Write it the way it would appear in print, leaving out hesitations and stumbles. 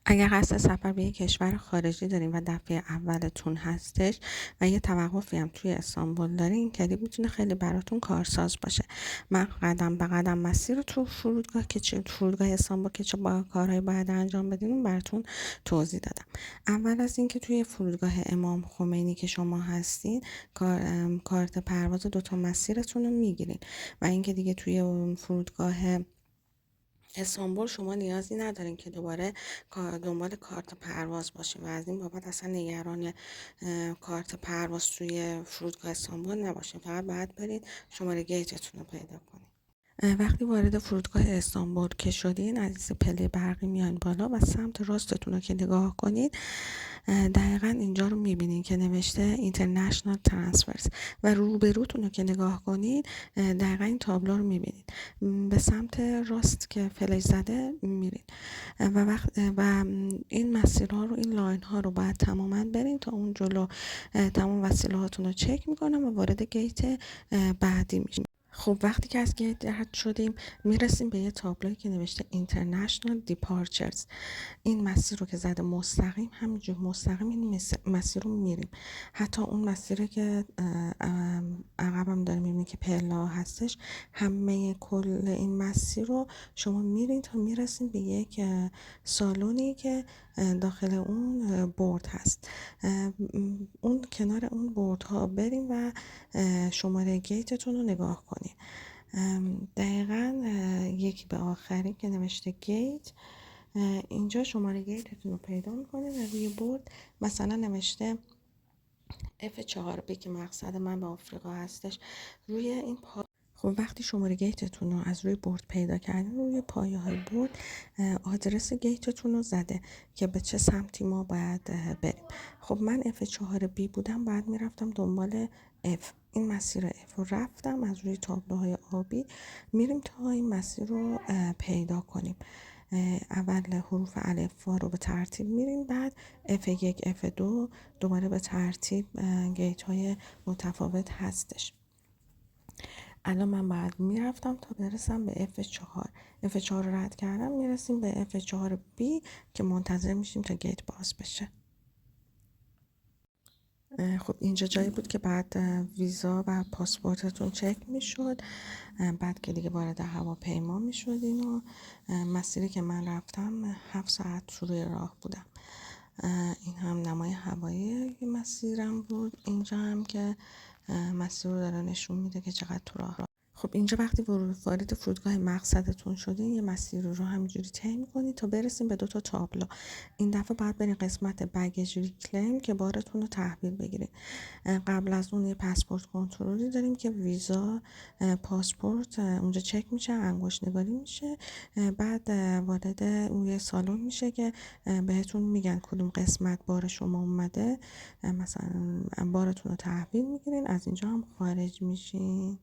اگر قصد سفر به یک کشور خارجی دارین و دفعه اولتون هستش و یه توقفی هم توی استانبول دارین، این کلیپ میتونه خیلی براتون کارساز باشه. من قدم به قدم مسیر رو تو فرودگاه استانبول که چه کارهایی باید انجام بدین اون براتون توضیح دادم. اول از اینکه توی فرودگاه امام خمینی که شما هستین کارت پرواز دوتا مسیرتون رو میگیرین و اینکه دیگه توی اون فرودگاه استانبول شما نیازی ندارین که دوباره دنبال کارت پرواز باشین و از این بابت اصلا نگران کارت پرواز توی فرودگاه استانبول نباشین. فقط باید برید شماره گیتتون رو پیدا کنین. وقتی وارد فرودگاه استانبول که شدین، از این پله برقی میان بالا و سمت راستتون رو که نگاه کنید دقیقا اینجا رو میبینین که نوشته International Transfers و روبروتون رو که نگاه کنید دقیقا این تابلو رو میبینید. به سمت راست که فلش زده میرین و این مسیرها رو، این لاین ها رو باید تماما برین تا اون جلو تمام وسیله هاتون رو چک میکنم و وارد گیت بعدی میشین. خب وقتی که از گیت رد شدیم میرسیم به یه تابلوی که نوشته International Departures. این مسیر رو که زده مستقیم، همینجور مستقیم این مسیر رو میریم. حتی اون مسیری که عقبم داره میبینی که پلا هستش، همه کل این مسیر رو شما میرین تا میرسین به یک سالونی که داخل اون بورد هست. اون کنار اون بورد ها بریم و شماره گیتتون رو نگاه کنین. دقیقا یکی به آخری که نوشته گیت، اینجا شماره گیتتون رو پیدا میکنید و روی بورد مثلا نوشته F4B که مقصد من به آفریقا هستش. روی این خب وقتی شماره گیتتون رو از روی بورد پیدا کردین، روی پایه های بورد آدرس گیتتون رو زده که به چه سمتی ما باید بریم. خب من F4B بودم، باید میرفتم دنبال F. این مسیر F رو رفتم، از روی تابلوهای آبی میریم تا این مسیر رو پیدا کنیم. اول حروف الفبا رو به ترتیب میریم، بعد F1 F2 دوباره به ترتیب گیت های متفاوت هستش. الان من باید میرفتم تا برسم به F4. F4 رو رد کردم، میرسیم به F4B که منتظر میشیم تا گیت باز بشه. خب اینجا جایی بود که بعد ویزا و پاسپورتتون چک میشد، بعد که دیگه وارد هواپیما میشدین و مسیری که من رفتم 7 ساعت روی راه بودم. این هم نمای هوایی مسیرم بود. اینجا هم که مسیر رو داره نشون میده که چقدر تو راه. خب اینجا وقتی وارد فرودگاه مقصدتون شدین یه مسیر رو همینجوری طی می‌کنید تا برسیم به 2 تا تابلو. این دفعه باید برین قسمت بگیج ریکلیم که بارتون رو تحویل بگیرید. قبل از اون یه پاسپورت کنترلی داریم که ویزا، پاسپورت اونجا چک میشه، انگشت نگاری میشه، بعد وارد اون یه سالن میشه که بهتون میگن کدوم قسمت بار شما اومده، مثلا بارتون رو تحویل میگیرین، از اینجا هم خارج میشین.